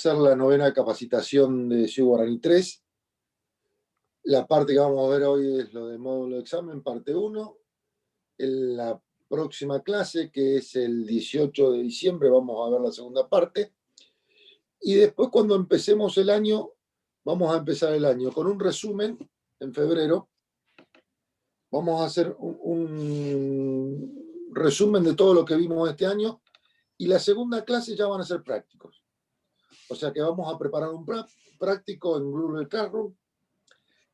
Hacer la novena capacitación de Ciudad Guaraní 3. La parte que vamos a ver hoy es lo de módulo de examen, parte 1. En la próxima clase, que es el 18 de diciembre, vamos a ver la segunda parte. Y después, cuando empecemos el año, vamos a empezar el año con un resumen en febrero. Vamos a hacer un resumen de todo lo que vimos este año. Y la segunda clase ya van a ser prácticos. O sea que vamos a preparar un práctico en Google Classroom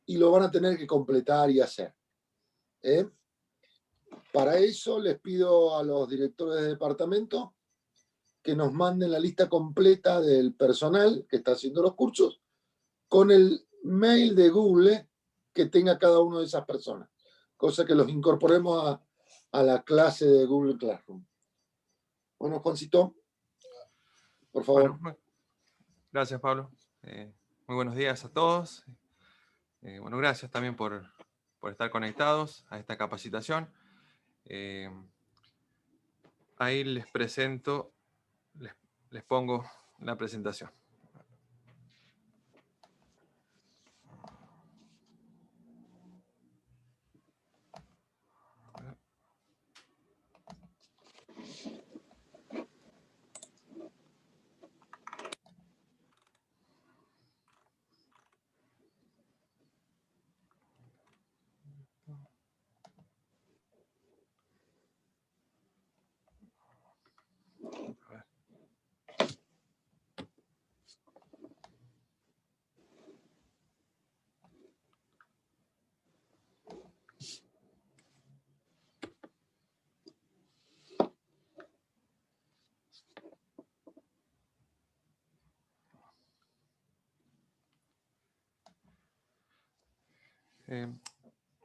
y lo van a tener que completar y hacer. Para eso les pido a los directores de departamento que nos manden la lista completa del personal que está haciendo los cursos con el mail de Google que tenga cada una de esas personas, cosa que los incorporemos a la clase de Google Classroom. Bueno, Juancito, por favor. Bueno, gracias, Pablo. Muy buenos días a todos. Bueno, gracias también por estar conectados a esta capacitación. Ahí les presento, les pongo la presentación.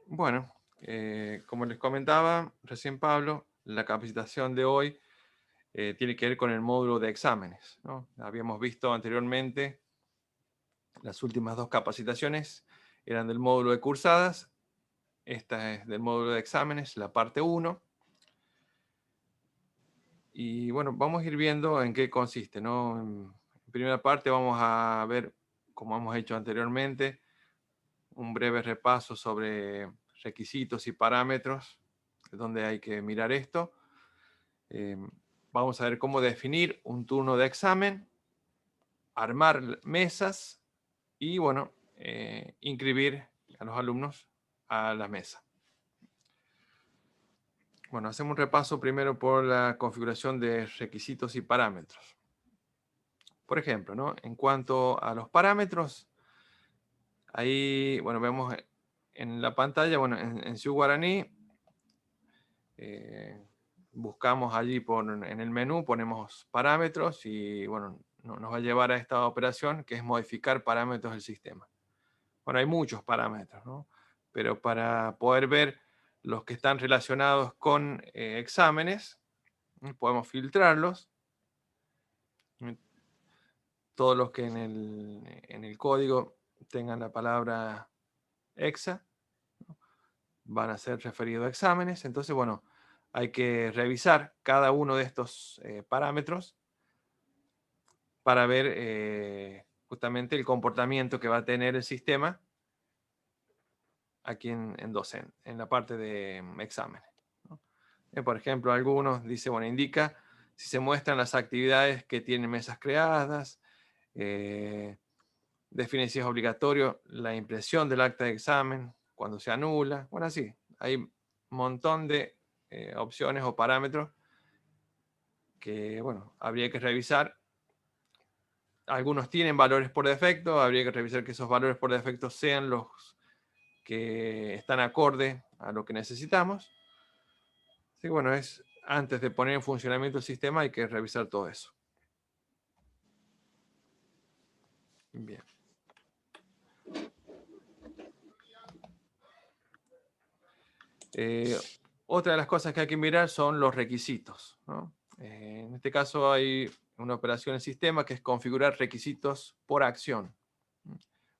Bueno, como les comentaba recién Pablo, la capacitación de hoy tiene que ver con el módulo de exámenes, ¿no? Habíamos visto anteriormente, las últimas dos capacitaciones eran del módulo de cursadas, esta es del módulo de exámenes, la parte 1. Y bueno, vamos a ir viendo en qué consiste, ¿no? En primera parte vamos a ver, como hemos hecho anteriormente, un breve repaso sobre requisitos y parámetros, donde hay que mirar esto. Vamos a ver cómo definir un turno de examen, armar mesas y, bueno, inscribir a los alumnos a la mesa. Bueno, hacemos un repaso primero por la configuración de requisitos y parámetros. Por ejemplo, ¿no? En cuanto a los parámetros, ahí, bueno, vemos en la pantalla, bueno, en Ciudad Guaraní, buscamos allí en el menú, ponemos parámetros y, bueno, nos va a llevar a esta operación que es modificar parámetros del sistema. Bueno, hay muchos parámetros, ¿no? Pero para poder ver los que están relacionados con exámenes, podemos filtrarlos. Todos los que en el código tengan la palabra EXA, ¿no? Van a ser referidos a exámenes. Entonces, bueno, hay que revisar cada uno de estos parámetros para ver justamente el comportamiento que va a tener el sistema aquí en docente, en la parte de exámenes, ¿no? Por ejemplo, algunos dice, bueno, indica si se muestran las actividades que tienen mesas creadas, define si es obligatorio la impresión del acta de examen, cuando se anula. Bueno, así, hay un montón de opciones o parámetros que, bueno, habría que revisar. Algunos tienen valores por defecto, habría que revisar que esos valores por defecto sean los que están acorde a lo que necesitamos. Así que, bueno, antes de poner en funcionamiento el sistema hay que revisar todo eso. Bien. Otra de las cosas que hay que mirar son los requisitos, ¿no? En este caso hay una operación en sistema que es configurar requisitos por acción.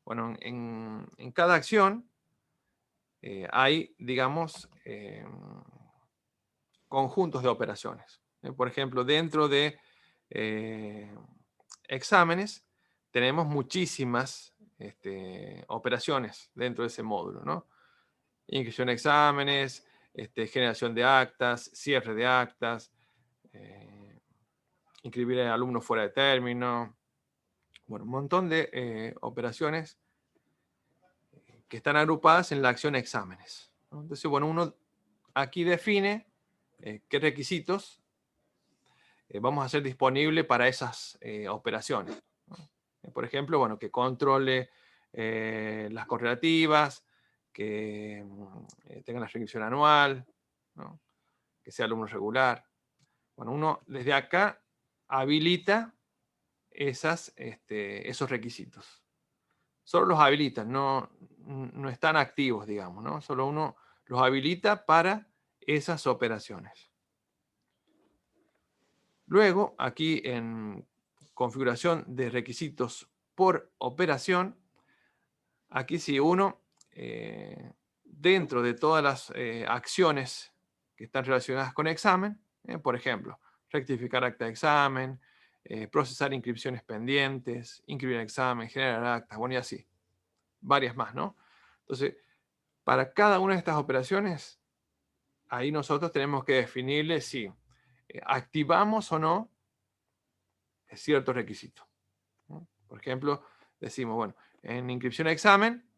Bueno, en cada acción hay, digamos, conjuntos de operaciones. Por ejemplo, dentro de exámenes tenemos muchísimas operaciones dentro de ese módulo, ¿no? Inscripción de exámenes, generación de actas, cierre de actas, inscribir al alumno fuera de término. Bueno, un montón de operaciones que están agrupadas en la acción exámenes, ¿no? Entonces, bueno, uno aquí define qué requisitos vamos a hacer disponible para esas operaciones, ¿no? Por ejemplo, bueno, que controle las correlativas, que tenga la reinscripción anual, ¿no? Que sea alumno regular. Bueno, uno desde acá habilita esos requisitos. Solo los habilita, no están activos, digamos, ¿no? Solo uno los habilita para esas operaciones. Luego, aquí en configuración de requisitos por operación, aquí sí uno, dentro de todas las acciones que están relacionadas con examen, por ejemplo, rectificar acta de examen, procesar inscripciones pendientes, inscribir examen, generar actas, bueno, y así. Varias más, ¿no? Entonces, para cada una de estas operaciones, ahí nosotros tenemos que definirle si activamos o no ciertos requisitos, ¿no? Por ejemplo, decimos, bueno, en inscripción a examen,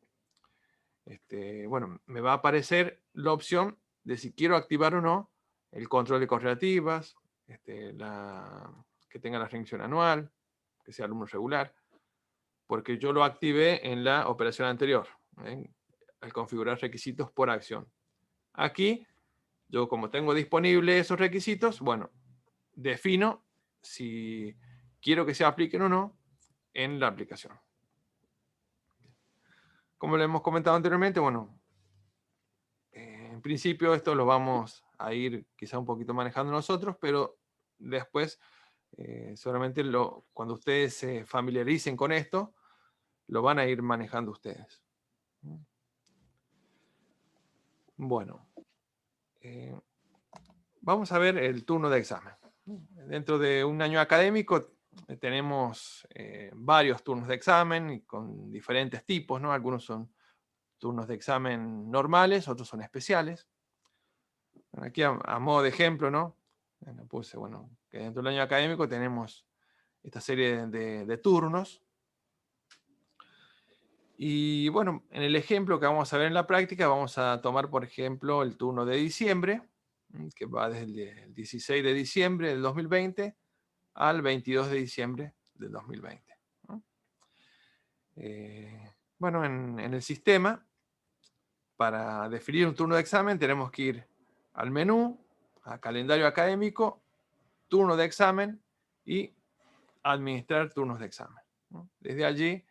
bueno, me va a aparecer la opción de si quiero activar o no el control de correlativas, que tenga la reinscripción anual, que sea alumno regular, porque yo lo activé en la operación anterior, al configurar requisitos por acción. Aquí, yo como tengo disponible esos requisitos, bueno, defino si quiero que se apliquen o no en la aplicación. Como lo hemos comentado anteriormente, bueno, en principio esto lo vamos a ir quizá un poquito manejando nosotros, pero después, seguramente cuando ustedes se familiaricen con esto, lo van a ir manejando ustedes. Bueno, vamos a ver el turno de examen. Dentro de un año académico tenemos varios turnos de examen y con diferentes tipos, ¿no? Algunos son turnos de examen normales, otros son especiales. Aquí a modo de ejemplo, ¿no? Puse, bueno, que dentro del año académico tenemos esta serie de turnos. Y bueno, en el ejemplo que vamos a ver en la práctica, vamos a tomar, por ejemplo, el turno de diciembre, que va desde el 16 de diciembre del 2020 al 22 de diciembre del 2020, ¿no? Bueno, en el sistema, para definir un turno de examen, tenemos que ir al menú, a calendario académico, turno de examen y administrar turnos de examen, ¿no? Desde allí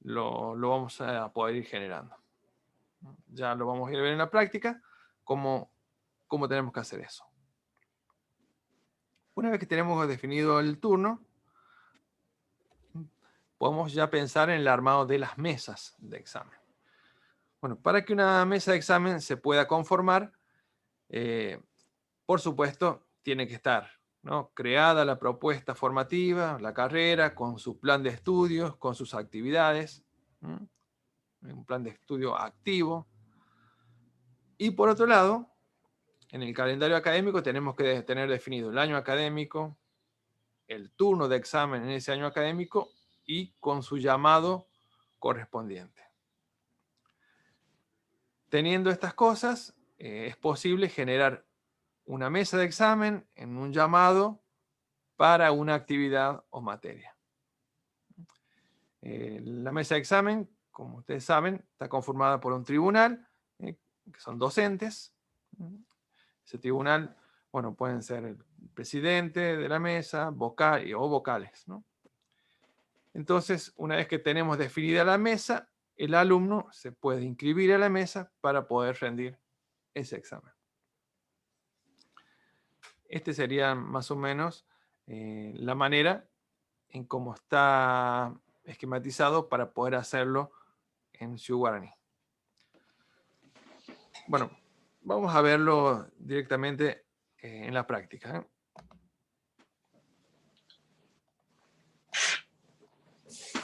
lo vamos a poder ir generando. Ya lo vamos a ir a ver en la práctica, cómo tenemos que hacer eso. Una vez que tenemos definido el turno, podemos ya pensar en el armado de las mesas de examen. Bueno, para que una mesa de examen se pueda conformar, por supuesto, tiene que estar, ¿no?, creada la propuesta formativa, la carrera, con su plan de estudios, con sus actividades, un plan de estudio activo. Y por otro lado, en el calendario académico tenemos que tener definido el año académico, el turno de examen en ese año académico y con su llamado correspondiente. Teniendo estas cosas, es posible generar una mesa de examen en un llamado para una actividad o materia. La mesa de examen, como ustedes saben, está conformada por un tribunal, que son docentes. Ese tribunal, bueno, pueden ser el presidente de la mesa, vocal o vocales, ¿no? Entonces, una vez que tenemos definida la mesa, el alumno se puede inscribir a la mesa para poder rendir ese examen. Este sería más o menos la manera en cómo está esquematizado para poder hacerlo en Sioux Guaraní. Bueno, vamos a verlo directamente en la práctica, ¿eh?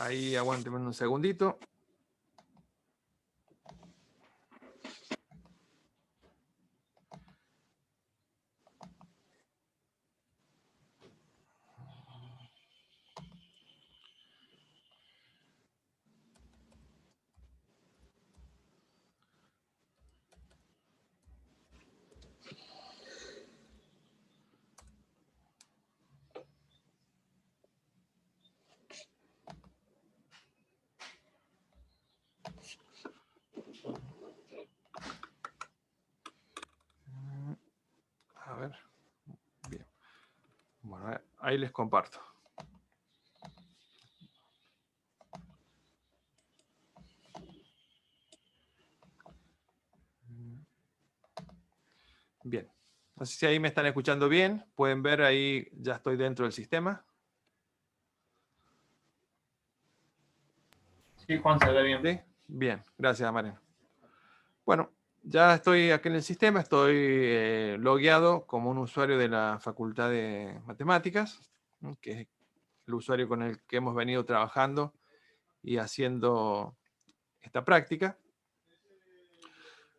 Ahí aguánteme un segundito. A ver. Bien. Bueno, ahí les comparto. Bien. No sé si ahí me están escuchando bien. Pueden ver ahí, ya estoy dentro del sistema. Sí, Juan, se ve bien. ¿Sí? Bien, gracias, Mariano. Bueno, ya estoy aquí en el sistema, estoy logueado como un usuario de la Facultad de Matemáticas, ¿no? Que es el usuario con el que hemos venido trabajando y haciendo esta práctica.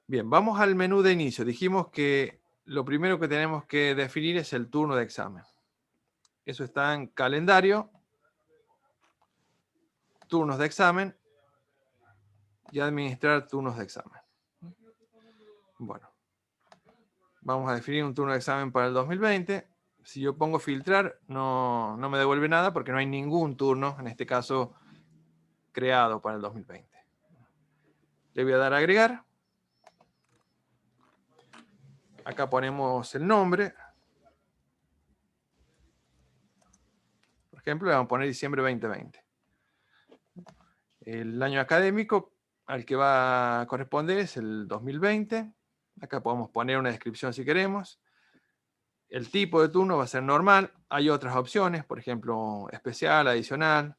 Bien, vamos al menú de inicio. Dijimos que lo primero que tenemos que definir es el turno de examen. Eso está en calendario, turnos de examen y administrar turnos de examen. Bueno, vamos a definir un turno de examen para el 2020. Si yo pongo filtrar, no me devuelve nada porque no hay ningún turno, en este caso, creado para el 2020. Le voy a dar a agregar. Acá ponemos el nombre. Por ejemplo, le vamos a poner diciembre 2020. El año académico al que va a corresponder es el 2020. Acá podemos poner una descripción si queremos. El tipo de turno va a ser normal. Hay otras opciones, por ejemplo, especial, adicional,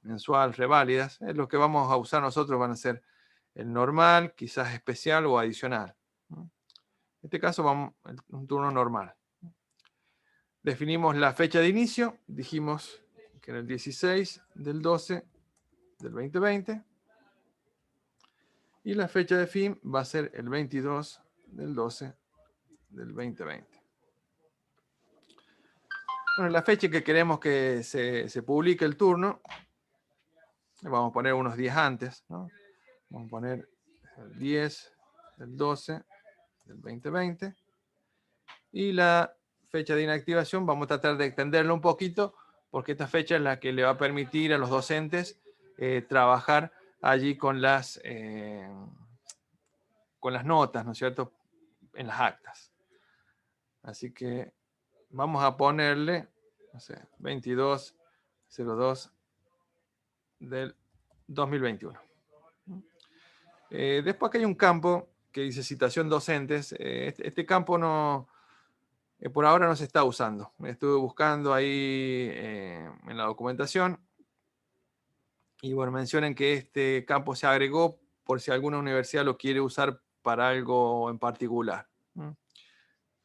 mensual, reválidas. Lo que vamos a usar nosotros van a ser el normal, quizás especial o adicional. En este caso vamos a un turno normal. Definimos la fecha de inicio. Dijimos que era el 16 del 12 del 2020. Y la fecha de fin va a ser el 22 del 12 del 2020. Bueno, la fecha que queremos que se publique el turno, vamos a poner unos días antes, ¿no? Vamos a poner el 10 del 12 del 2020. Y la fecha de inactivación vamos a tratar de extenderlo un poquito, porque esta fecha es la que le va a permitir a los docentes trabajar allí con las notas, ¿no es cierto?, en las actas. Así que vamos a ponerle, no sé, 22/02 del 2021. Después que hay un campo que dice citación docentes. Este campo no, por ahora no se está usando. Estuve buscando ahí en la documentación y bueno, mencionan que este campo se agregó por si alguna universidad lo quiere usar para algo en particular.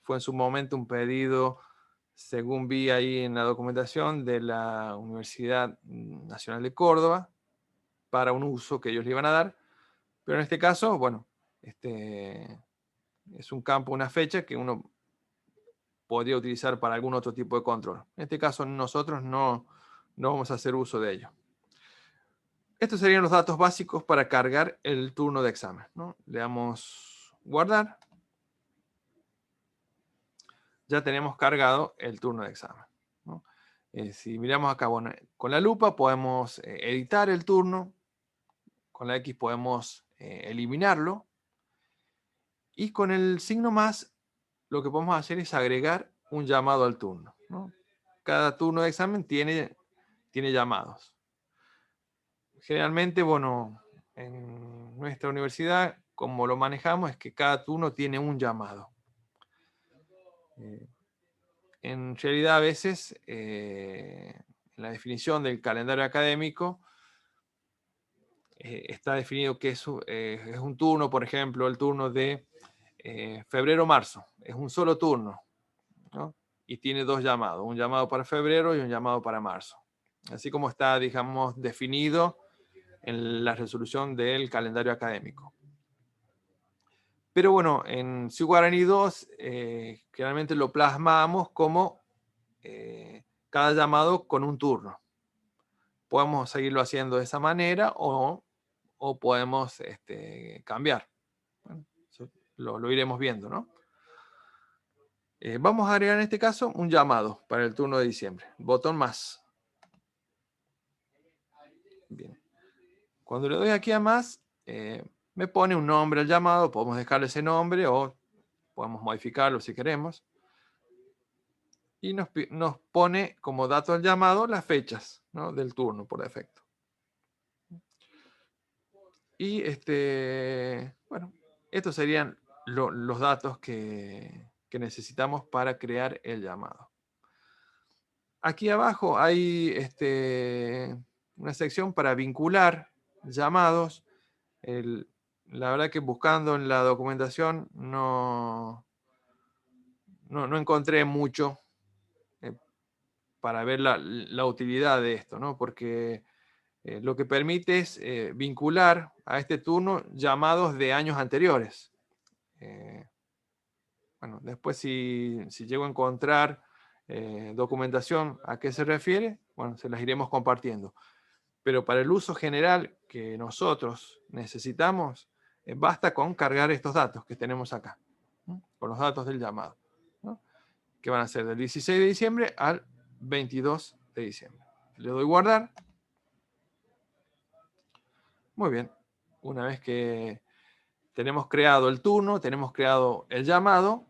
Fue en su momento un pedido, según vi ahí en la documentación, de la Universidad Nacional de Córdoba para un uso que ellos le iban a dar. Pero en este caso, bueno, es un campo, una fecha que uno podría utilizar para algún otro tipo de control. En este caso nosotros no vamos a hacer uso de ello. Estos serían los datos básicos para cargar el turno de examen, ¿no? Le damos guardar. Ya tenemos cargado el turno de examen, ¿no? Si miramos acá, bueno, con la lupa podemos editar el turno, con la X podemos eliminarlo, y con el signo más lo que podemos hacer es agregar un llamado al turno, ¿no? Cada turno de examen tiene llamados. Generalmente, bueno, en nuestra universidad, como lo manejamos, es que cada turno tiene un llamado. En realidad, a veces, en la definición del calendario académico, está definido que es un turno, por ejemplo, el turno de febrero-marzo. Es un solo turno, ¿no? Y tiene dos llamados, un llamado para febrero y un llamado para marzo. así como está, digamos, definido en la resolución del calendario académico. Pero bueno, en Ciu Guaraní 2 generalmente lo plasmamos como cada llamado con un turno. Podemos seguirlo haciendo de esa manera o podemos cambiar. Bueno, eso lo iremos viendo, ¿no? Vamos a agregar en este caso un llamado para el turno de diciembre. Botón más. Bien. Cuando le doy aquí a más, me pone un nombre al llamado. Podemos dejarle ese nombre o podemos modificarlo si queremos. Y nos pone como dato al llamado las fechas, ¿no?, del turno por defecto. Y bueno, estos serían los datos que necesitamos para crear el llamado. Aquí abajo hay una sección para vincular llamados. La verdad que buscando en la documentación no encontré mucho para ver la utilidad de esto, ¿no? Porque lo que permite es vincular a este turno llamados de años anteriores. Bueno, después si llego a encontrar documentación a qué se refiere, bueno, se las iremos compartiendo. Pero para el uso general que nosotros necesitamos, basta con cargar estos datos que tenemos acá, ¿no?, con los datos del llamado, ¿no?, que van a ser del 16 de diciembre al 22 de diciembre. Le doy guardar. Muy bien. Una vez que tenemos creado el turno, tenemos creado el llamado,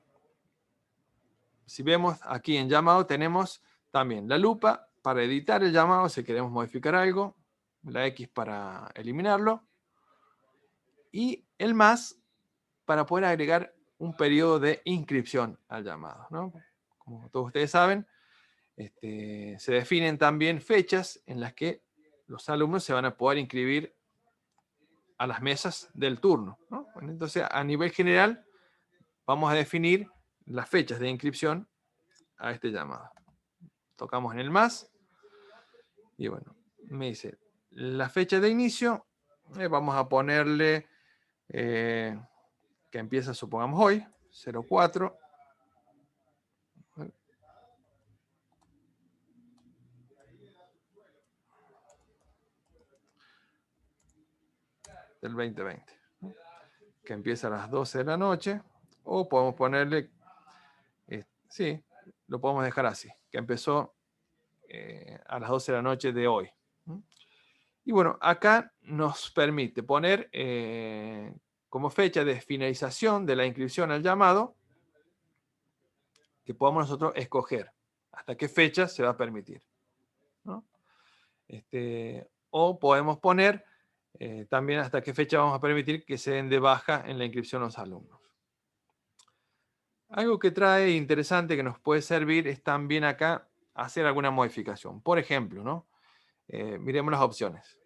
si vemos aquí en llamado tenemos también la lupa para editar el llamado si queremos modificar algo, la X para eliminarlo y el más para poder agregar un periodo de inscripción al llamado, ¿no? Como todos ustedes saben, se definen también fechas en las que los alumnos se van a poder inscribir a las mesas del turno, ¿no? Bueno, entonces, a nivel general, vamos a definir las fechas de inscripción a este llamado. Tocamos en el más y bueno, me dice la fecha de inicio. Vamos a ponerle que empieza, supongamos, hoy, 04. Del 2020, ¿no?, que empieza a las 12 de la noche, o podemos ponerle, sí, lo podemos dejar así, que empezó a las 12 de la noche de hoy. Y bueno, acá nos permite poner como fecha de finalización de la inscripción al llamado, que podamos nosotros escoger hasta qué fecha se va a permitir, ¿no? O podemos poner también hasta qué fecha vamos a permitir que se den de baja en la inscripción los alumnos. Algo que trae interesante que nos puede servir es también acá hacer alguna modificación. Por ejemplo, ¿no? Miremos las opciones.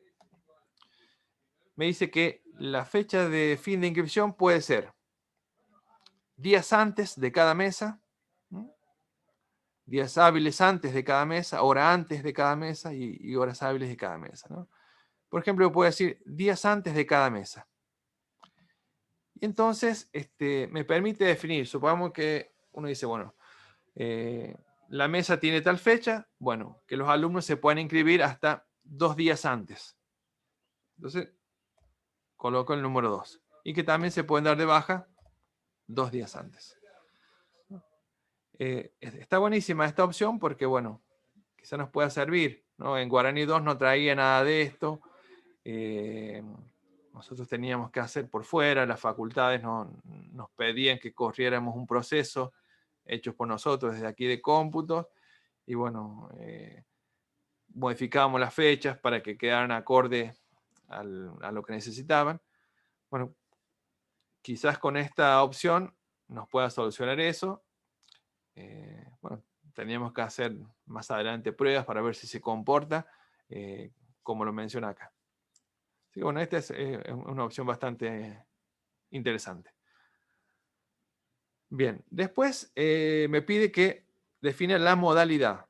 Me dice que la fecha de fin de inscripción puede ser días antes de cada mesa, ¿no?, días hábiles antes de cada mesa, hora antes de cada mesa y horas hábiles de cada mesa, ¿no? Por ejemplo, puedo decir días antes de cada mesa. Y entonces me permite definir, supongamos que uno dice, bueno, la mesa tiene tal fecha, bueno, que los alumnos se puedan inscribir hasta 2 días antes. Entonces, coloco el número 2. Y que también se pueden dar de baja 2 días antes. Está buenísima esta opción porque, bueno, quizá nos pueda servir, ¿no? En Guaraní 2 no traía nada de esto. Nosotros teníamos que hacer por fuera, las facultades nos pedían que corriéramos un proceso hechos por nosotros desde aquí de cómputos, y bueno, modificábamos las fechas para que quedaran acorde a lo que necesitaban. Bueno, quizás con esta opción nos pueda solucionar eso. Bueno, teníamos que hacer más adelante pruebas para ver si se comporta como lo menciona acá. Así que bueno, esta es una opción bastante interesante. Bien, después me pide que define la modalidad.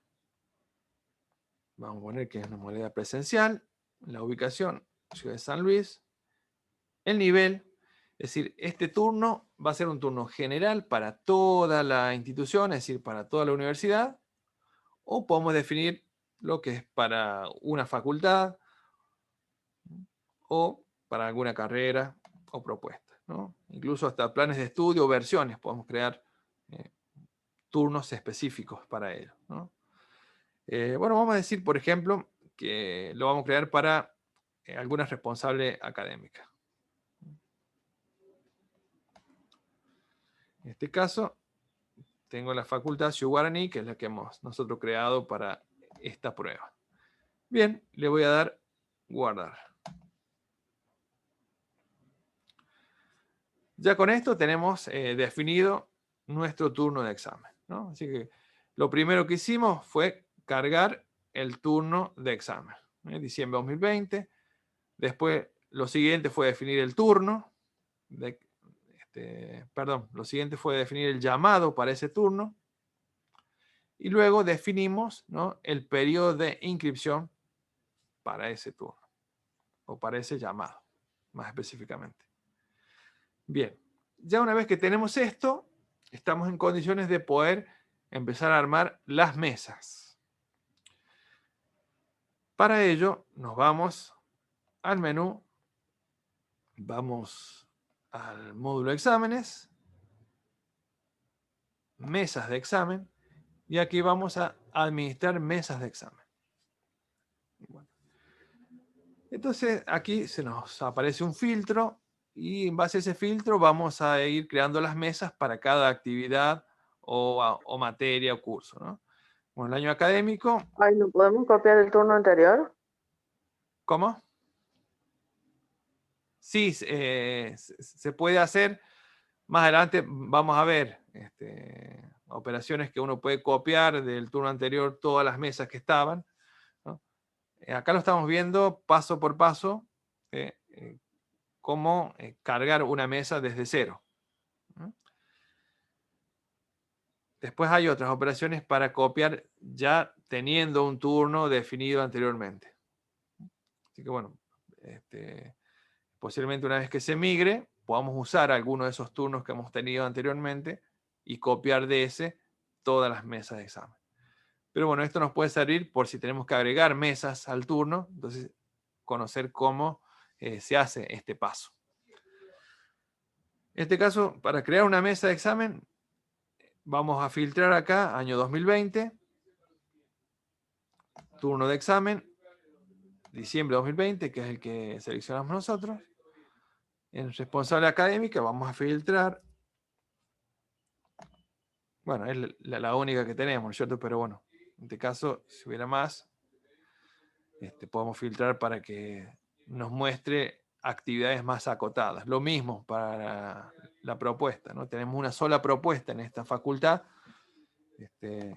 Vamos a poner que es una modalidad presencial. La ubicación, Ciudad de San Luis. El nivel, es decir, este turno va a ser un turno general para toda la institución, es decir, para toda la universidad. O podemos definir lo que es para una facultad o para alguna carrera o propuesta, ¿no? Incluso hasta planes de estudio o versiones podemos crear turnos específicos para ello, ¿no? Bueno, vamos a decir, por ejemplo, que lo vamos a crear para alguna responsable académica. En este caso, tengo la facultad Ciudad Guaraní, que es la que hemos nosotros creado para esta prueba. Bien, le voy a dar guardar. Ya con esto tenemos definido nuestro turno de examen, ¿no? Así que lo primero que hicimos fue cargar el turno de examen. Diciembre 2020. Después lo siguiente fue definir el turno. Lo siguiente fue definir el llamado para ese turno. Y luego definimos, ¿no?, el periodo de inscripción para ese turno. O para ese llamado, más específicamente. Bien, ya una vez que tenemos esto, estamos en condiciones de poder empezar a armar las mesas. Para ello, nos vamos al menú, vamos al módulo exámenes, mesas de examen, y aquí vamos a administrar mesas de examen. Bueno. Entonces, aquí se nos aparece un filtro y en base a ese filtro vamos a ir creando las mesas para cada actividad o materia o curso, ¿no? Bueno, el año académico. Ay, ¿no podemos copiar el turno anterior? ¿Cómo? Sí, se puede hacer. Más adelante vamos a ver operaciones que uno puede copiar del turno anterior todas las mesas que estaban, ¿no? Acá lo estamos viendo paso por paso, cómo cargar una mesa desde cero. Después hay otras operaciones para copiar ya teniendo un turno definido anteriormente. Así que bueno, posiblemente una vez que se migre, podamos usar alguno de esos turnos que hemos tenido anteriormente y copiar de ese todas las mesas de examen. Pero bueno, esto nos puede servir por si tenemos que agregar mesas al turno, entonces conocer cómo se hace este paso. En este caso, para crear una mesa de examen, vamos a filtrar acá, año 2020, turno de examen, diciembre 2020, que es el que seleccionamos nosotros. En responsable académica vamos a filtrar. Bueno, es la única que tenemos, ¿no es cierto? Pero bueno, en este caso, si hubiera más, podemos filtrar para que nos muestre actividades más acotadas. Lo mismo para la propuesta, ¿no? Tenemos una sola propuesta en esta facultad, que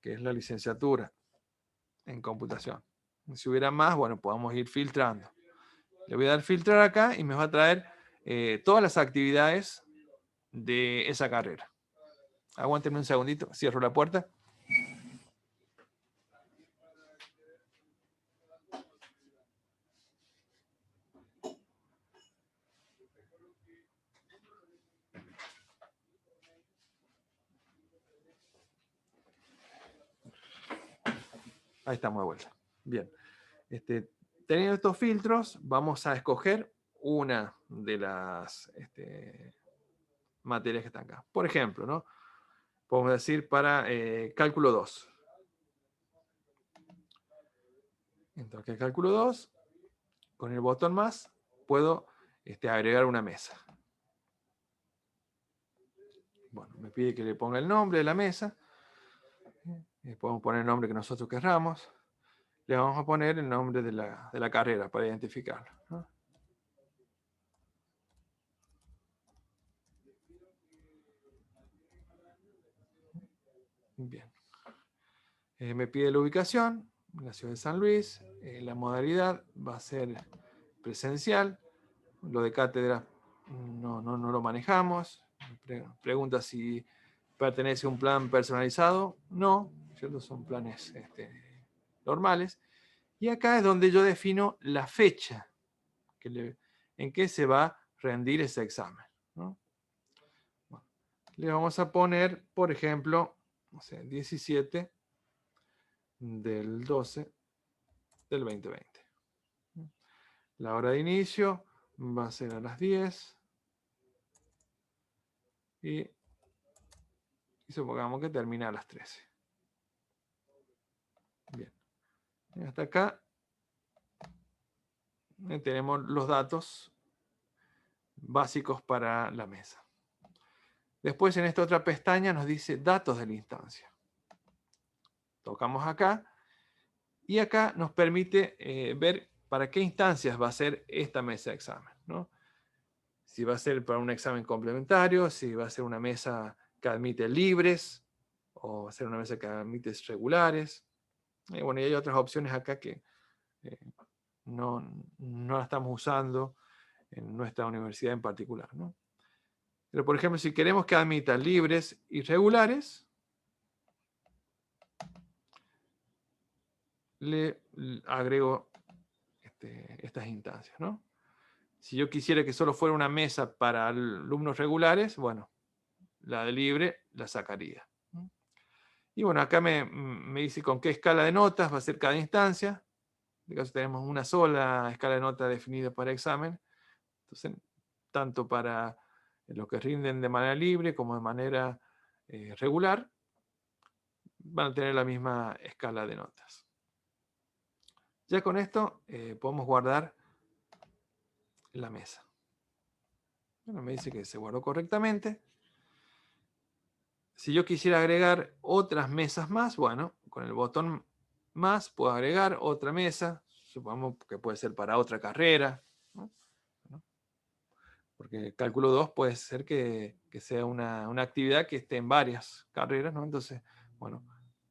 es la licenciatura en computación. Si hubiera más, bueno, podemos ir filtrando. Le voy a dar filtrar acá y me va a traer todas las actividades de esa carrera. Aguántenme un segundito, cierro la puerta. Ahí estamos de vuelta. Bien. Teniendo estos filtros, vamos a escoger una de las materias que están acá. Por ejemplo, ¿no? Podemos decir para cálculo 2. Entro aquí al cálculo 2. Con el botón más puedo agregar una mesa. Bueno, me pide que le ponga el nombre de la mesa. Podemos poner el nombre que nosotros querramos. Le vamos a poner el nombre de la carrera para identificarlo, ¿no? Bien. Me pide la ubicación, la ciudad de San Luis. La modalidad va a ser presencial. Lo de cátedra no lo manejamos. Pregunta si pertenece a un plan personalizado. No, ¿cierto? Son planes normales. Y acá es donde yo defino la fecha en que se va a rendir ese examen, ¿no? Bueno, le vamos a poner, por ejemplo, no sé, 17 del 12 del 2020. La hora de inicio va a ser a las 10. Y supongamos que termina a las 13. Bien. Y hasta acá tenemos los datos básicos para la mesa. Después en esta otra pestaña nos dice datos de la instancia. Tocamos acá y acá nos permite ver para qué instancias va a ser esta mesa de examen, ¿no? Si va a ser para un examen complementario, si va a ser una mesa que admite libres o va a ser una mesa que admite regulares. Y bueno, y hay otras opciones acá que no la estamos usando en nuestra universidad en particular, ¿no? Pero, por ejemplo, si queremos que admita libres y regulares, le agrego estas instancias, ¿no? Si yo quisiera que solo fuera una mesa para alumnos regulares, bueno, la de libre la sacaría. Y bueno, acá me dice con qué escala de notas va a ser cada instancia. En este caso tenemos una sola escala de notas definida para examen. Entonces, tanto para los que rinden de manera libre como de manera regular, van a tener la misma escala de notas. Ya con esto podemos guardar la mesa. Bueno, me dice que se guardó correctamente. Si yo quisiera agregar otras mesas más, bueno, con el botón más puedo agregar otra mesa. Supongamos que puede ser para otra carrera, ¿no? Porque cálculo 2 puede ser que sea una actividad que esté en varias carreras, ¿no? Entonces, bueno,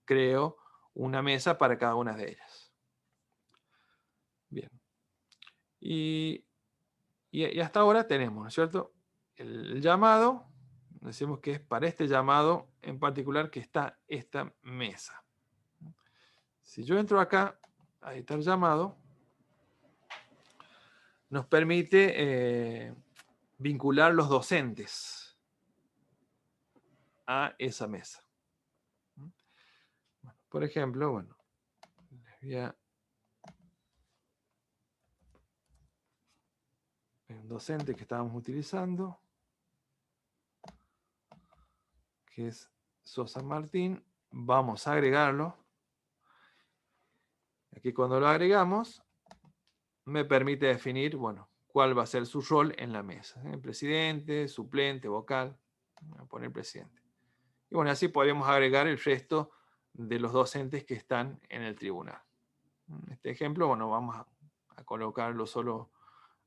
creo una mesa para cada una de ellas. Bien. Y hasta ahora tenemos, ¿no es cierto? El llamado, decimos que es para este llamado en particular que está esta mesa. Si yo entro acá a editar llamado, nos permite vincular los docentes a esa mesa. Bueno, por ejemplo, bueno, les voy a... un docente que estábamos utilizando, que es Sosa Martín, vamos a agregarlo. Aquí cuando lo agregamos, me permite definir, bueno, cuál va a ser su rol en la mesa. Presidente, suplente, vocal. Voy a poner presidente. Y bueno, así podríamos agregar el resto de los docentes que están en el tribunal. En este ejemplo, bueno, vamos a colocarlo solo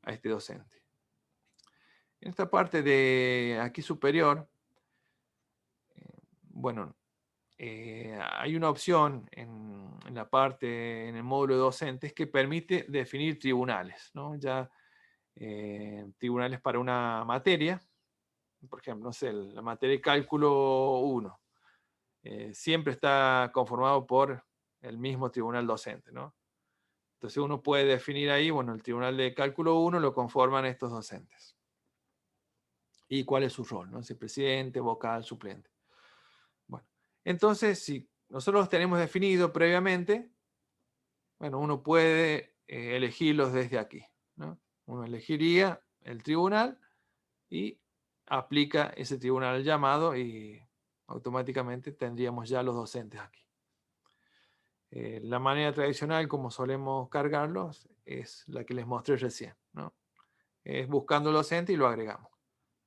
a este docente. En esta parte de aquí superior, bueno, hay una opción en la parte, en el módulo de docentes, que permite definir tribunales, ¿no? Ya tribunales para una materia, por ejemplo, no sé, la materia de cálculo 1, siempre está conformado por el mismo tribunal docente, ¿no? Entonces uno puede definir ahí, bueno, el tribunal de cálculo 1 lo conforman estos docentes. ¿Y cuál es su rol? ¿No? Si presidente, vocal, suplente. Bueno, entonces, si nosotros los tenemos definido previamente, bueno, uno puede elegirlos desde aquí, ¿no? Uno elegiría el tribunal y aplica ese tribunal al llamado y automáticamente tendríamos ya los docentes aquí. La manera tradicional como solemos cargarlos es la que les mostré recién, ¿no? Es buscando el docente y lo agregamos.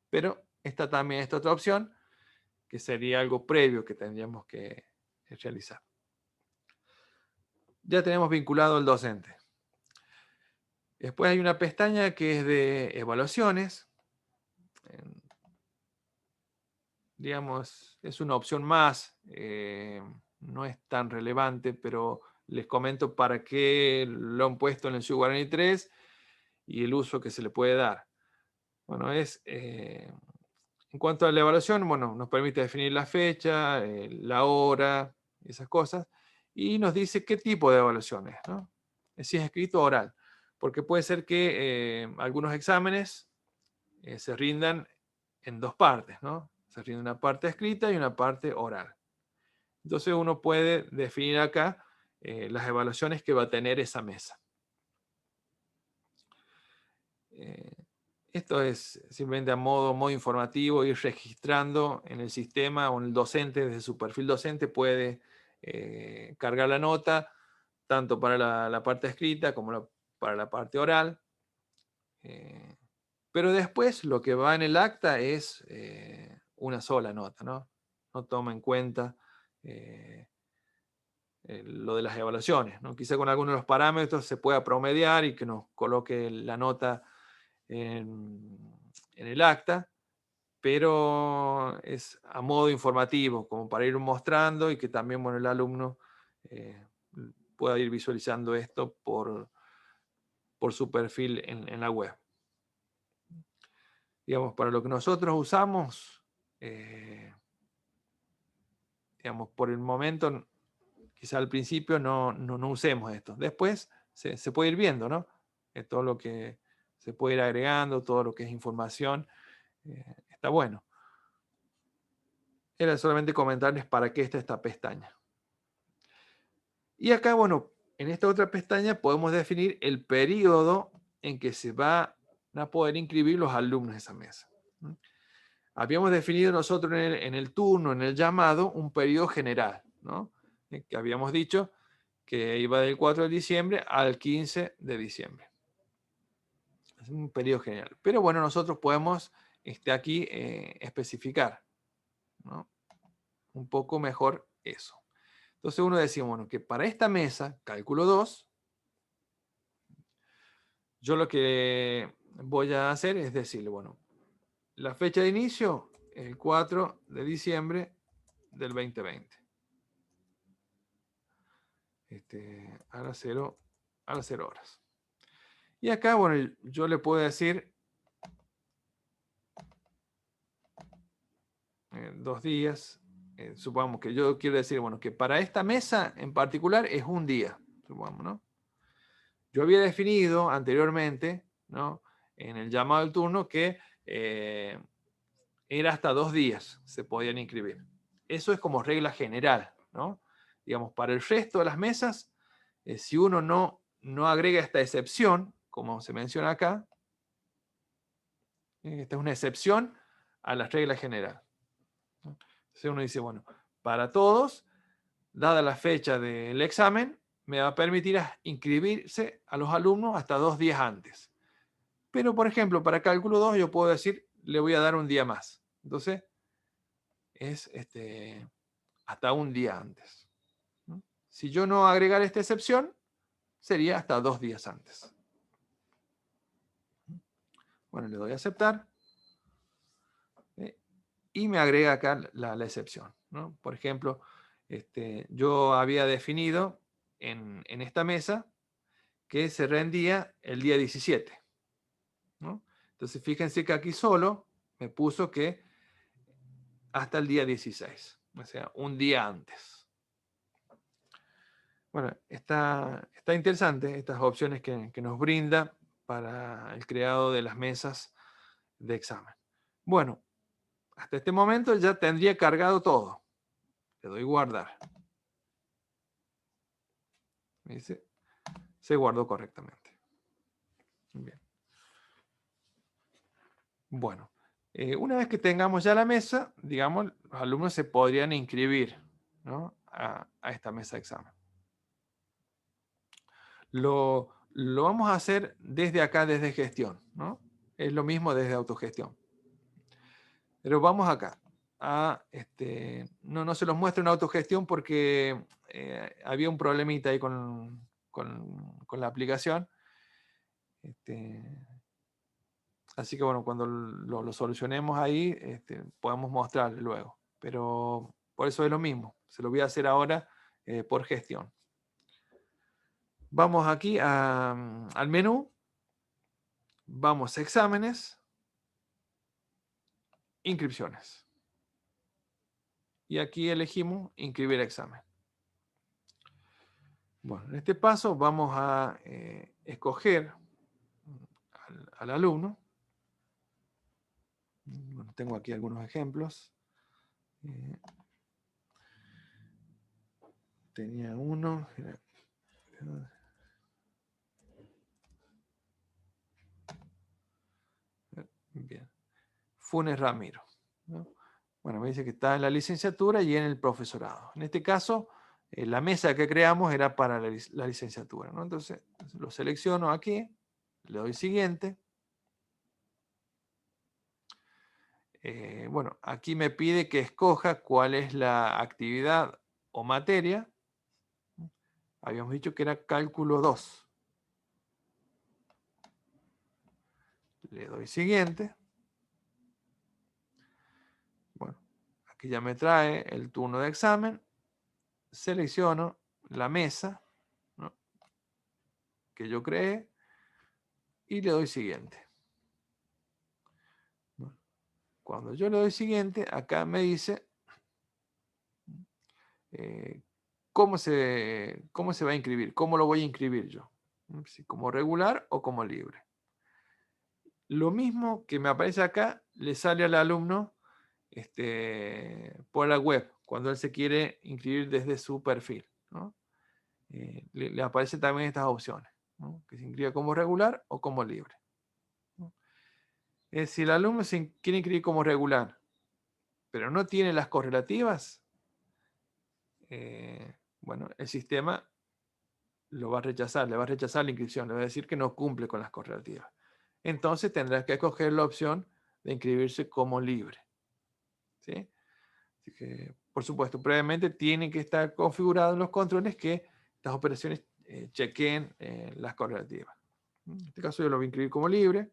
Pero está también esta otra opción, que sería algo previo que tendríamos que realizar. Ya tenemos vinculado el docente. Después hay una pestaña que es de evaluaciones. Digamos, es una opción más. No es tan relevante, pero les comento para qué lo han puesto en el SWIR Guarani 3 y el uso que se le puede dar. Bueno, en cuanto a la evaluación, bueno, nos permite definir la fecha, la hora, esas cosas. y nos dice qué tipo de evaluación es, ¿no? Si es escrito o oral, porque puede ser que algunos exámenes se rindan en dos partes, ¿no? Se rinde una parte escrita y una parte oral. Entonces uno puede definir acá las evaluaciones que va a tener esa mesa. Esto es simplemente a modo informativo, ir registrando en el sistema, o el docente desde su perfil docente puede cargar la nota, tanto para la parte escrita como para la parte oral. Pero después lo que va en el acta es una sola nota, ¿no? No toma en cuenta lo de las evaluaciones, ¿no? Quizá con algunos de los parámetros se pueda promediar y que nos coloque la nota en el acta, pero es a modo informativo, como para ir mostrando y que también, bueno, el alumno pueda ir visualizando esto por su perfil en la web. Digamos, para lo que nosotros usamos, digamos, por el momento, quizá al principio no usemos esto. Después se puede ir viendo, ¿no? Todo lo que se puede ir agregando, todo lo que es información, está bueno. Era solamente comentarles para qué está esta pestaña. Y acá, bueno, en esta otra pestaña podemos definir el periodo en que se van a poder inscribir los alumnos de esa mesa. Habíamos definido nosotros en el turno, en el llamado, un periodo general, ¿no? Que habíamos dicho que iba del 4 de diciembre al 15 de diciembre. Es un periodo general. Pero bueno, nosotros podemos aquí especificar, ¿no? Un poco mejor eso. Entonces uno decía, bueno, que para esta mesa, cálculo 2, yo lo que voy a hacer es decirle, bueno, la fecha de inicio es el 4 de diciembre del 2020. A las 0 horas. Y acá, bueno, yo le puedo decir 2 días. Supongamos que yo quiero decir, bueno, que para esta mesa en particular es un día, supongamos, ¿no? Yo había definido anteriormente, ¿no? En el llamado del turno que era hasta 2 días se podían inscribir. Eso es como regla general, ¿no? Digamos, para el resto de las mesas, si uno no agrega esta excepción, como se menciona acá, esta es una excepción a la regla general. Entonces uno dice, bueno, para todos, dada la fecha del examen, me va a permitir inscribirse a los alumnos hasta 2 días antes. Pero, por ejemplo, para cálculo 2 yo puedo decir, le voy a dar un día más. Entonces, es hasta un día antes. Si yo no agregara esta excepción, sería hasta 2 días antes. Bueno, le doy a aceptar. Y me agrega acá la excepción, ¿no? Por ejemplo, yo había definido en esta mesa que se rendía el día 17, ¿no? Entonces, fíjense que aquí solo me puso que hasta el día 16, o sea, un día antes. Bueno, está interesante estas opciones que nos brinda para el creado de las mesas de examen. Bueno, hasta este momento ya tendría cargado todo. Le doy guardar. Me dice, se guardó correctamente. Bien. Bueno, una vez que tengamos ya la mesa, digamos, los alumnos se podrían inscribir, ¿no? a esta mesa de examen. Lo vamos a hacer desde acá, desde gestión, ¿no? Es lo mismo desde autogestión. Pero vamos acá. No se los muestro en autogestión porque había un problemita ahí con la aplicación. Así que bueno, cuando lo solucionemos ahí, podemos mostrarle luego. Pero por eso es lo mismo. Se lo voy a hacer ahora por gestión. Vamos aquí al menú. Vamos a exámenes. Inscripciones. Y aquí elegimos inscribir examen. Bueno, en este paso vamos a escoger al alumno. Bueno, tengo aquí algunos ejemplos. Tenía uno. Bien. Funes Ramiro, ¿no? Bueno, me dice que está en la licenciatura y en el profesorado. En este caso, la mesa que creamos era para la licenciatura, ¿no? Entonces, lo selecciono aquí, le doy siguiente. Bueno, aquí me pide que escoja cuál es la actividad o materia. Habíamos dicho que era cálculo 2. Le doy siguiente. Bueno, aquí ya me trae el turno de examen. Selecciono la mesa, ¿no?, que yo creé y le doy siguiente. Cuando yo le doy siguiente, acá me dice cómo se va a inscribir, cómo lo voy a inscribir yo, si como regular o como libre. Lo mismo que me aparece acá, le sale al alumno por la web, cuando él se quiere inscribir desde su perfil, ¿no? Le aparecen también estas opciones, ¿no?, que se inscriba como regular o como libre, ¿no? Si el alumno se quiere inscribir como regular, pero no tiene las correlativas, bueno, el sistema lo va a rechazar, le va a rechazar la inscripción, le va a decir que no cumple con las correlativas. Entonces tendrás que escoger la opción de inscribirse como libre, ¿sí? Así que, por supuesto, previamente tienen que estar configurados los controles que estas operaciones chequeen las correlativas. En este caso yo lo voy a inscribir como libre.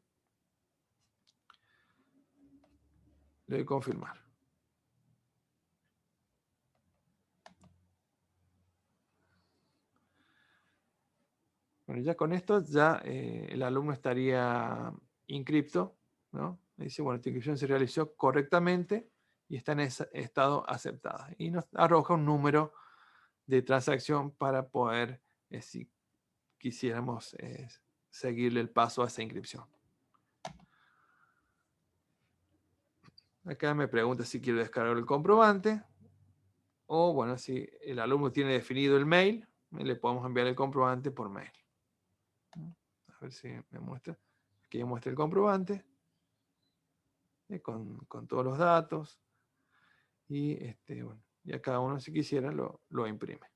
Le doy confirmar. Bueno, ya con esto ya el alumno estaría inscripto, ¿no? Me dice, bueno, tu inscripción se realizó correctamente y está en ese estado aceptada. Y nos arroja un número de transacción para poder, si quisiéramos, seguirle el paso a esa inscripción. Acá me pregunta si quiero descargar el comprobante. O, bueno, si el alumno tiene definido el mail, le podemos enviar el comprobante por mail. A ver si me muestra. Aquí me muestra el comprobante con todos los datos. Y bueno, ya cada uno, si quisiera, lo imprime.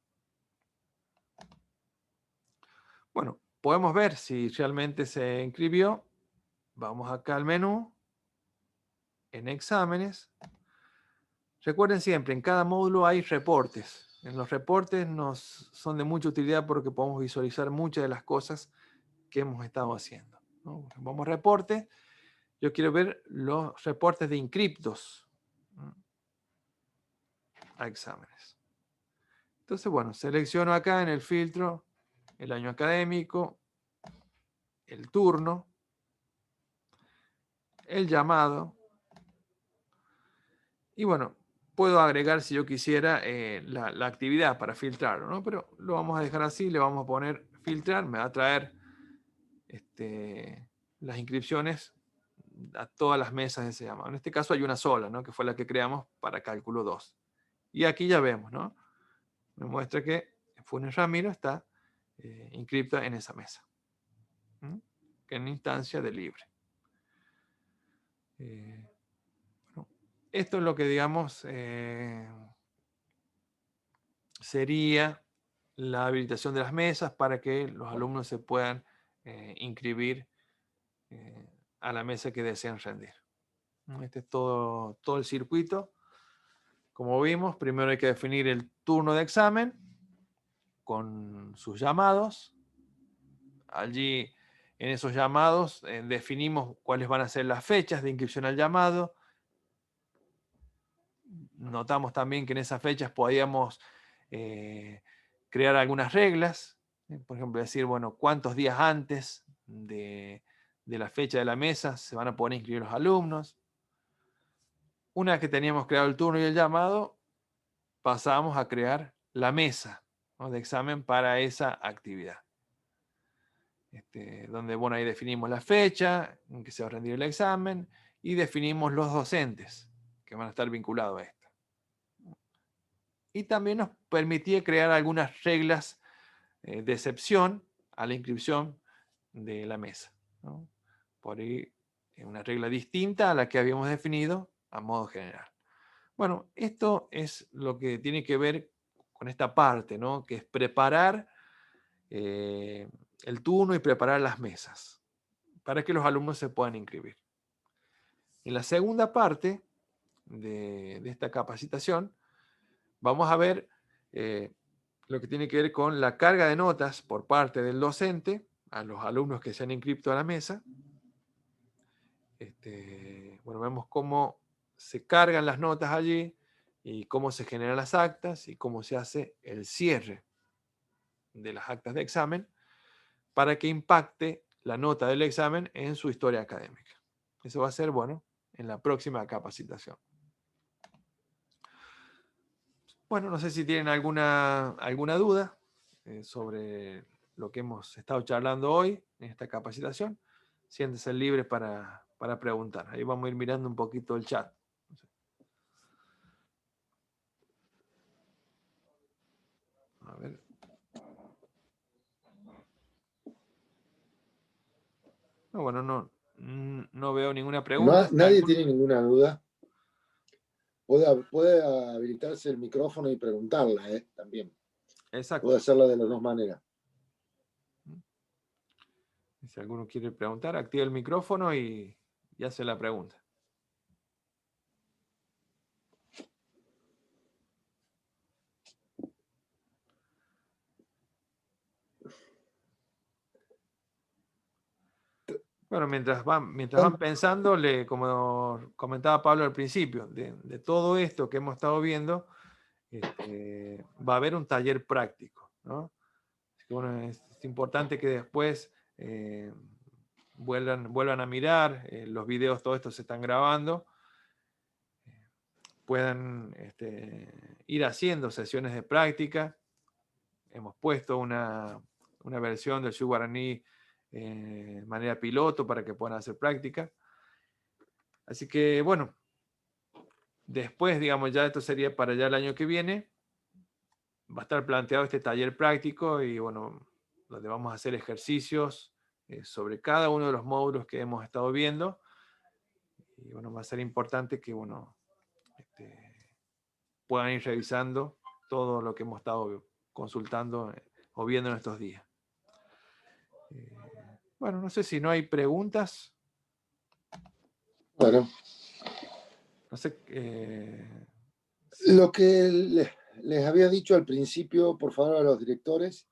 Bueno, podemos ver si realmente se inscribió. Vamos acá al menú, en exámenes. Recuerden siempre, en cada módulo hay reportes. En los reportes nos son de mucha utilidad porque podemos visualizar muchas de las cosas que hemos estado haciendo, ¿no? Vamos a reportes. Yo quiero ver los reportes de inscriptos a exámenes. Entonces, bueno, selecciono acá en el filtro el año académico, el turno, el llamado. Y bueno, puedo agregar, si yo quisiera, la actividad para filtrarlo, ¿no? Pero lo vamos a dejar así, le vamos a poner filtrar, me va a traer las inscripciones a todas las mesas de ese llamado. En este caso hay una sola, ¿no?, que fue la que creamos para cálculo 2. Y aquí ya vemos, ¿no?, me muestra que Funes Ramiro está inscripta en esa mesa, que en instancia de libre. Bueno, esto es lo que, digamos, sería la habilitación de las mesas para que los alumnos se puedan inscribir a la mesa que desean rendir. Este es todo el circuito. Como vimos, primero hay que definir el turno de examen con sus llamados. Allí, en esos llamados, definimos cuáles van a ser las fechas de inscripción al llamado. Notamos también que en esas fechas podíamos crear algunas reglas. Por ejemplo, decir, bueno, cuántos días antes de la fecha de la mesa se van a poder inscribir los alumnos. Una vez que teníamos creado el turno y el llamado, pasábamos a crear la mesa, ¿no?, de examen para esa actividad. Donde, bueno, ahí definimos la fecha en que se va a rendir el examen y definimos los docentes que van a estar vinculados a esto. Y también nos permitía crear algunas reglas de excepción a la inscripción de la mesa, ¿no? Por ahí una regla distinta a la que habíamos definido a modo general. Bueno, esto es lo que tiene que ver con esta parte, ¿no?, que es preparar el turno y preparar las mesas para que los alumnos se puedan inscribir. En la segunda parte de esta capacitación vamos a ver lo que tiene que ver con la carga de notas por parte del docente a los alumnos que se han inscrito a la mesa. Bueno, vemos cómo se cargan las notas allí y cómo se generan las actas y cómo se hace el cierre de las actas de examen para que impacte la nota del examen en su historia académica. Eso va a ser, bueno, en la próxima capacitación. Bueno, no sé si tienen alguna duda sobre lo que hemos estado charlando hoy en esta capacitación. Siéntense libres para preguntar. Ahí vamos a ir mirando un poquito el chat. A ver. No, bueno, no veo ninguna pregunta. Nadie tiene ninguna duda. Puede habilitarse el micrófono y preguntarla, también. Exacto. Puede hacerla de las dos maneras. Si alguno quiere preguntar, activa el micrófono y hace la pregunta. Bueno, mientras van pensando, como comentaba Pablo al principio, de todo esto que hemos estado viendo, va a haber un taller práctico, ¿no? Así que, bueno, es importante que después vuelvan a mirar los videos, todo esto se están grabando, puedan ir haciendo sesiones de práctica. Hemos puesto una versión del Shu Guaraní de manera piloto para que puedan hacer práctica. Así que, bueno, después, digamos, ya esto sería para ya el año que viene. Va a estar planteado este taller práctico y, bueno, donde vamos a hacer ejercicios sobre cada uno de los módulos que hemos estado viendo. Y, bueno, va a ser importante que, bueno, puedan ir revisando todo lo que hemos estado consultando o viendo en estos días. Bueno, no sé si no hay preguntas. Bueno. No sé. Lo que les había dicho al principio, por favor, a los directores,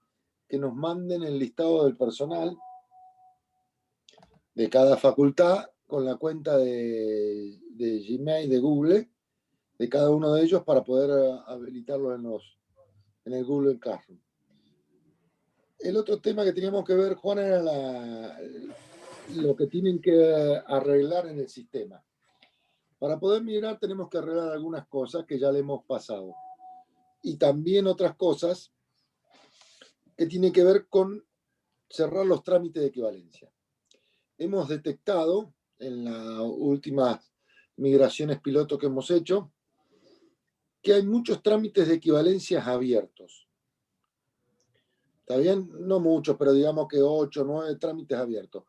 que nos manden el listado del personal de cada facultad con la cuenta de Gmail, de Google, de cada uno de ellos para poder habilitarlo en el Google Classroom. El otro tema que teníamos que ver, Juan, era lo que tienen que arreglar en el sistema. Para poder mirar tenemos que arreglar algunas cosas que ya le hemos pasado. Y también otras cosas que tienen que ver con cerrar los trámites de equivalencia. Hemos detectado en las últimas migraciones piloto que hemos hecho que hay muchos trámites de equivalencias abiertos. ¿Está bien? No muchos, pero digamos que 8 o 9 trámites abiertos.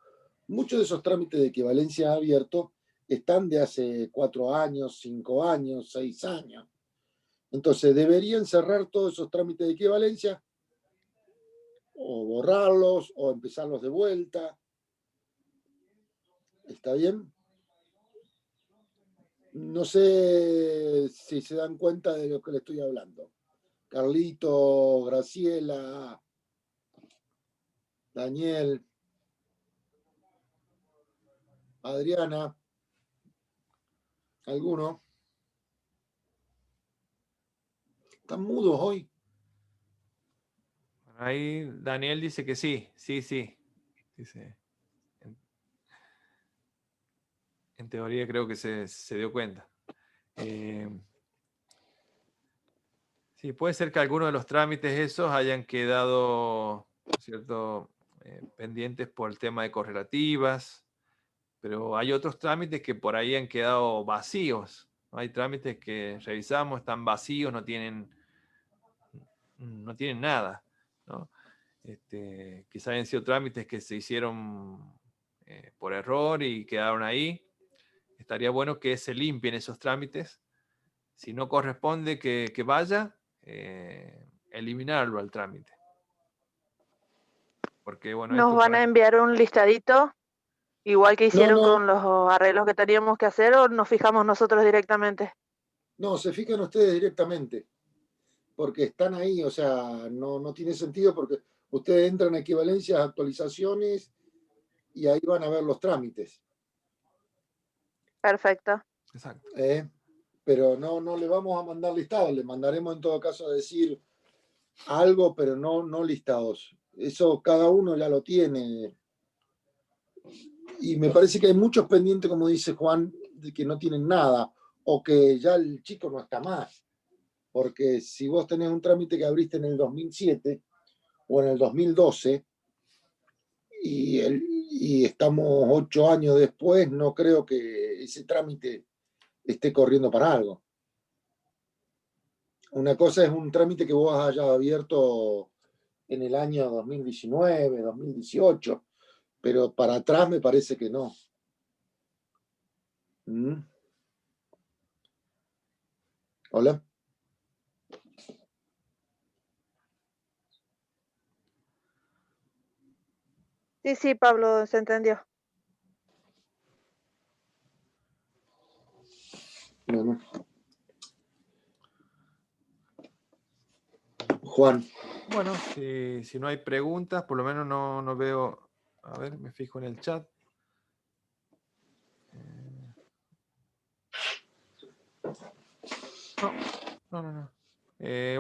Muchos de esos trámites de equivalencia abiertos están de hace 4 años, 5 años, 6 años. Entonces, deberían cerrar todos esos trámites de equivalencia o borrarlos o empezarlos de vuelta. ¿Está bien? No sé si se dan cuenta de lo que le estoy hablando. Carlito, Graciela, Daniel, Adriana, ¿alguno? ¿Están mudos hoy? Ahí Daniel dice que sí, sí. Dice, en teoría creo que se dio cuenta. Sí, puede ser que algunos de los trámites esos hayan quedado, ¿cierto?, pendientes por el tema de correlativas, pero hay otros trámites que por ahí han quedado vacíos. Hay trámites que revisamos, están vacíos, no tienen nada, ¿no? Quizá hayan sido trámites que se hicieron por error y quedaron ahí. Estaría bueno que se limpien esos trámites. Si no corresponde que vaya, eliminarlo al trámite. Porque, bueno, ¿Nos esto van a enviar un listadito, igual que No, hicieron no, con los arreglos que teníamos que hacer, o nos fijamos nosotros directamente? no, se fijan ustedes directamente, porque están ahí, o sea, no tiene sentido porque ustedes entran a equivalencias, actualizaciones y ahí van a ver los trámites. Perfecto. Exacto. Pero no le vamos a mandar listados, le mandaremos en todo caso a decir algo, pero no listados. Eso cada uno ya lo tiene. Y me parece que hay muchos pendientes, como dice Juan, de que no tienen nada o que ya el chico no está más. Porque si vos tenés un trámite que abriste en el 2007 o en el 2012 y estamos 8 años después, no creo que ese trámite esté corriendo para algo. Una cosa es un trámite que vos hayas abierto en el año 2019, 2018, pero para atrás me parece que no. ¿Mm? Hola. Sí, Pablo, se entendió. No. Juan. Bueno, si no hay preguntas, por lo menos no veo. A ver, me fijo en el chat. No.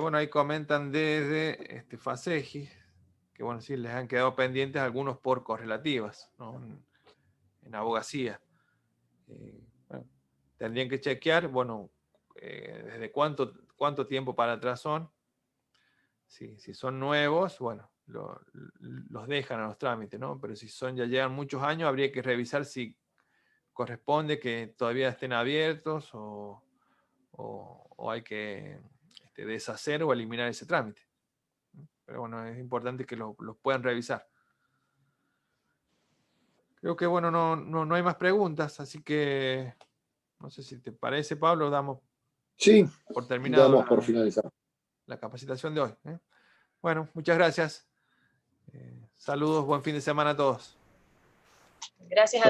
Bueno, ahí comentan desde FASEGI, que bueno, sí, les han quedado pendientes algunos por correlativas, ¿no? En abogacía. Bueno, tendrían que chequear, bueno, desde cuánto tiempo para atrás son. Si son nuevos, bueno, los dejan a los trámites, ¿no? Pero si ya llevan muchos años, habría que revisar si corresponde que todavía estén abiertos o hay que deshacer o eliminar ese trámite. Pero bueno, es importante que los puedan revisar. Creo que bueno, no hay más preguntas, así que no sé si te parece, Pablo, damos por terminado damos por finalizar. la capacitación de hoy. Bueno, muchas gracias. Saludos, buen fin de semana a todos. Gracias,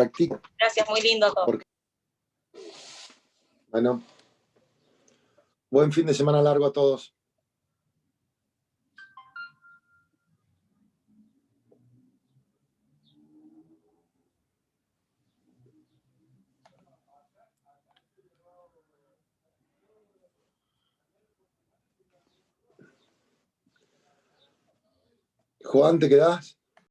gracias, muy lindo todo. Bueno, buen fin de semana largo a todos. Juan, ¿te quedás?